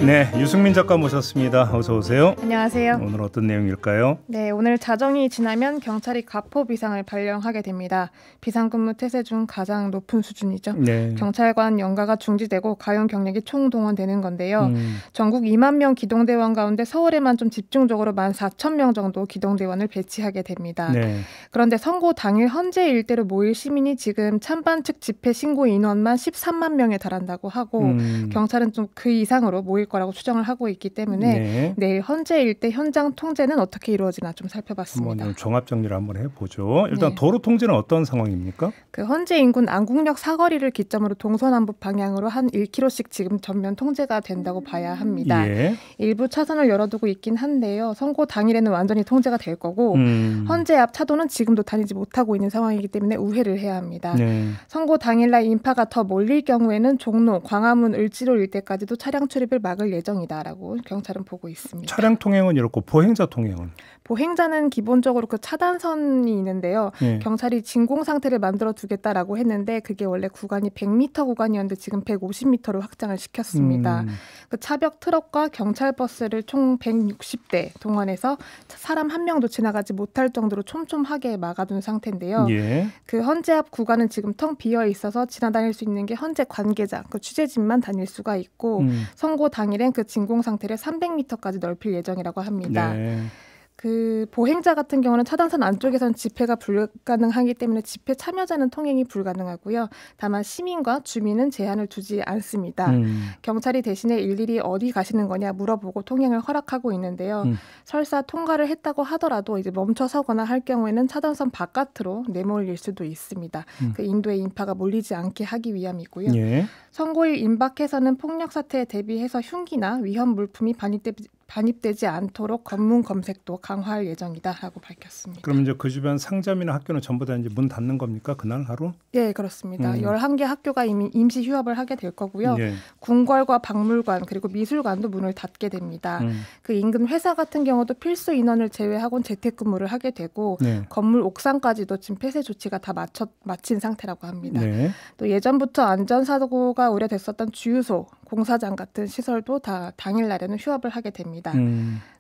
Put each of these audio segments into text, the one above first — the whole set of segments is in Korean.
네, 유승민 작가 모셨습니다. 어서 오세요. 안녕하세요. 오늘 어떤 내용일까요? 네, 오늘 자정이 지나면 경찰이 가포 비상을 발령하게 됩니다. 비상근무 태세 중 가장 높은 수준이죠. 네. 경찰관 연가가 중지되고 가용 경력이 총동원되는 건데요. 전국 2만 명 기동대원 가운데 서울에만 좀 집중적으로 14,000명 정도 기동대원을 배치하게 됩니다. 네. 그런데 선고 당일 헌재 일대로 모일 시민이 지금 찬반 측 집회 신고 인원만 13만 명에 달한다고 하고 경찰은 좀 그 이상으로 모일 거라고 추정을 하고 있기 때문에 네. 내일 헌재 일대 현장 통제는 어떻게 이루어지나 좀 살펴봤습니다. 한번 종합 정리를 한번 해보죠. 일단 네. 도로 통제는 어떤 상황입니까? 그 헌재 인근 안국역 사거리를 기점으로 동서남북 방향으로 한 1km씩 지금 전면 통제가 된다고 봐야 합니다. 예. 일부 차선을 열어두고 있긴 한데요. 선고 당일에는 완전히 통제가 될 거고 헌재 앞 차도는 지금도 다니지 못하고 있는 상황이기 때문에 우회를 해야 합니다. 네. 선고 당일날 인파가 더 몰릴 경우에는 종로, 광화문, 을지로 일대까지도 차량 출입을 막을 예정이다라고 경찰은 보고 있습니다. 차량 통행은 이렇고 보행자 통행은? 보행자는 기본적으로 그 차단선이 있는데요. 예. 경찰이 진공 상태를 만들어 두겠다라고 했는데 그게 원래 구간이 100m 구간이었는데 지금 150m로 확장을 시켰습니다. 그 차벽 트럭과 경찰 버스를 총 160대 동원해서 사람 한 명도 지나가지 못할 정도로 촘촘하게 막아둔 상태인데요. 예. 그 헌재 앞 구간은 지금 텅 비어 있어서 지나다닐 수 있는 게 헌재 관계자, 그 취재진만 다닐 수가 있고 선고 당일엔 그 진공 상태를 300m까지 넓힐 예정이라고 합니다. 네. 그 보행자 같은 경우는 차단선 안쪽에서는 집회가 불가능하기 때문에 집회 참여자는 통행이 불가능하고요. 다만 시민과 주민은 제한을 두지 않습니다. 경찰이 대신에 일일이 어디 가시는 거냐 물어보고 통행을 허락하고 있는데요. 설사 통과를 했다고 하더라도 이제 멈춰 서거나 할 경우에는 차단선 바깥으로 내몰릴 수도 있습니다. 그 인도의 인파가 몰리지 않게 하기 위함이고요. 예. 선고일 임박해서는 폭력 사태에 대비해서 흉기나 위험 물품이 반입되지 않도록 검문 검색도 강화할 예정이다라고 밝혔습니다. 그럼 이제 그 주변 상점이나 학교는 전부 다 이제 문 닫는 겁니까? 그날 하루? 네, 그렇습니다. 11개 학교가 이미 임시 휴업을 하게 될 거고요. 예. 궁궐과 박물관 그리고 미술관도 문을 닫게 됩니다. 그 인근 회사 같은 경우도 필수 인원을 제외하고는 재택근무를 하게 되고 네. 건물 옥상까지도 지금 폐쇄 조치가 다 마친 상태라고 합니다. 네. 또 예전부터 안전사고가 우려됐었던 주유소, 공사장 같은 시설도 다 당일날에는 휴업을 하게 됩니다.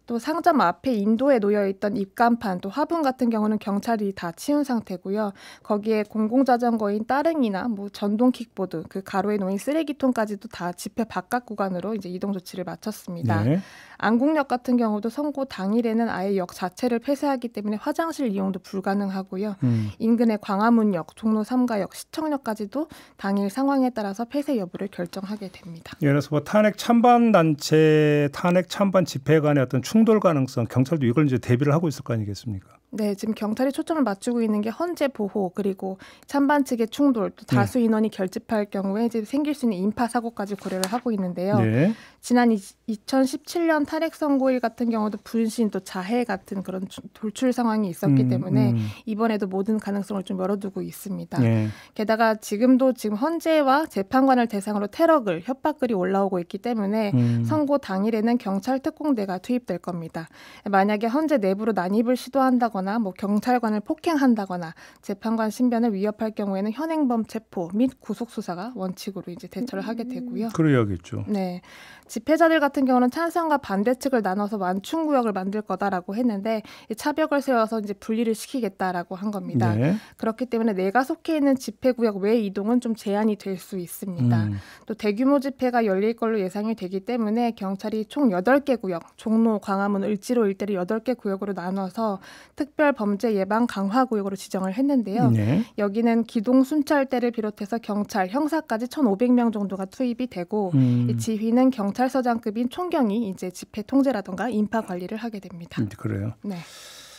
또 상점 앞에 인도에 놓여있던 입간판, 또 화분 같은 경우는 경찰이 다 치운 상태고요. 거기에 공공자전거인 따릉이나 뭐 전동 킥보드, 그 가로에 놓인 쓰레기통까지도 다 집회 바깥 구간으로 이제 이동 조치를 마쳤습니다. 네. 안국역 같은 경우도 선고 당일에는 아예 역 자체를 폐쇄하기 때문에 화장실 이용도 불가능하고요. 인근의 광화문역, 종로 3가역, 시청역까지도 당일 상황에 따라서 폐쇄 여부를 결정하게 됩니다. 예를 들어서 뭐 탄핵 찬반 단체, 탄핵 찬반 집회 간의 어떤 충돌 가능성, 경찰도 이걸 이제 대비를 하고 있을 거 아니겠습니까? 네, 지금 경찰이 초점을 맞추고 있는 게 헌재 보호 그리고 찬반 측의 충돌, 또 다수 인원이 결집할 경우에 이제 생길 수 있는 인파 사고까지 고려를 하고 있는데요. 네. 지난 2017년 탄핵 선고일 같은 경우도 분신 또 자해 같은 그런 돌출 상황이 있었기 때문에 이번에도 모든 가능성을 좀 열어두고 있습니다. 네. 게다가 지금 헌재와 재판관을 대상으로 테러글, 협박글이 올라오고 있기 때문에 선고 당일에는 경찰 특공대가 투입될 겁니다. 만약에 헌재 내부로 난입을 시도한다거나 뭐 경찰관을 폭행한다거나 재판관 신변을 위협할 경우에는 현행범 체포 및 구속 수사가 원칙으로 이제 대처를 하게 되고요. 그래야겠죠. 네. 집회자들 같은 경우는 찬성과 반대 측을 나눠서 완충구역을 만들 거다라고 했는데 차벽을 세워서 이제 분리를 시키겠다라고 한 겁니다. 네. 그렇기 때문에 내가 속해 있는 집회구역 외 이동은 좀 제한이 될 수 있습니다. 또 대규모 집회가 열릴 걸로 예상이 되기 때문에 경찰이 총 8개 구역, 종로, 광화문, 을지로 일대를 8개 구역으로 나눠서 특별 범죄 예방 강화 구역으로 지정을 했는데요. 네. 여기는 기동 순찰대를 비롯해서 경찰, 형사까지 1,500명 정도가 투입이 되고 이 지휘는 경찰서장급인 총경이 이제 집회 통제라든가 인파 관리를 하게 됩니다. 그래요. 네.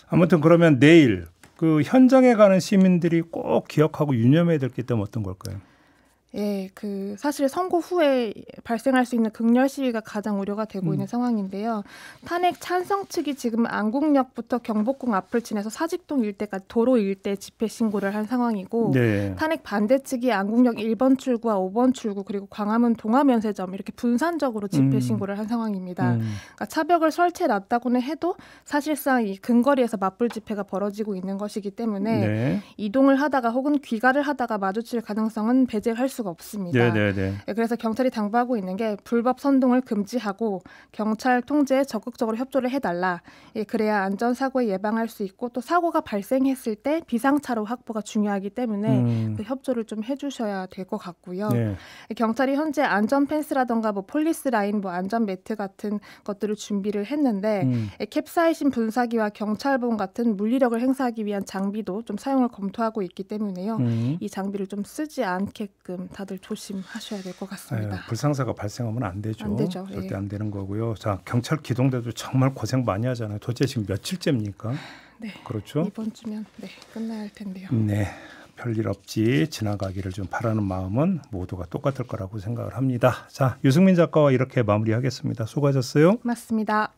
아무튼 그러면 내일 그 현장에 가는 시민들이 꼭 기억하고 유념해야 될 게 있다면 어떤 걸까요? 예, 그 사실 선고 후에 발생할 수 있는 극렬 시위가 가장 우려가 되고 있는 상황인데요. 탄핵 찬성 측이 지금 안국역부터 경복궁 앞을 지나서 사직동 일대까지 도로 일대 집회 신고를 한 상황이고 네. 탄핵 반대 측이 안국역 1번 출구와 5번 출구 그리고 광화문 동화면세점 이렇게 분산적으로 집회 신고를 한 상황입니다. 그러니까 차벽을 설치해 놨다고는 해도 사실상 이 근거리에서 맞불 집회가 벌어지고 있는 것이기 때문에 네. 이동을 하다가 혹은 귀가를 하다가 마주칠 가능성은 배제할 수가 수가 없습니다. 그래서 경찰이 당부하고 있는 게 불법 선동을 금지하고 경찰 통제에 적극적으로 협조를 해달라. 그래야 안전사고에 예방할 수 있고 또 사고가 발생했을 때 비상차로 확보가 중요하기 때문에 그 협조를 좀 해주셔야 될 것 같고요. 경찰이 현재 안전 펜스라던가 뭐 폴리스 라인, 뭐 안전 매트 같은 것들을 준비를 했는데 캡사이신 분사기와 경찰봉 같은 물리력을 행사하기 위한 장비도 좀 사용을 검토하고 있기 때문에요. 이 장비를 좀 쓰지 않게끔 다들 조심하셔야 될 것 같습니다. 불상사가 발생하면 안 되죠. 안 되죠. 절대 안 되는 거고요. 자, 경찰 기동대도 정말 고생 많이 하잖아요. 도대체 지금 며칠째입니까? 네. 그렇죠. 이번 주면 끝나야 할 텐데요. 네. 별일 없이 지나가기를 좀 바라는 마음은 모두가 똑같을 거라고 생각을 합니다. 자, 유승민 작가와 이렇게 마무리하겠습니다. 수고하셨어요. 맞습니다.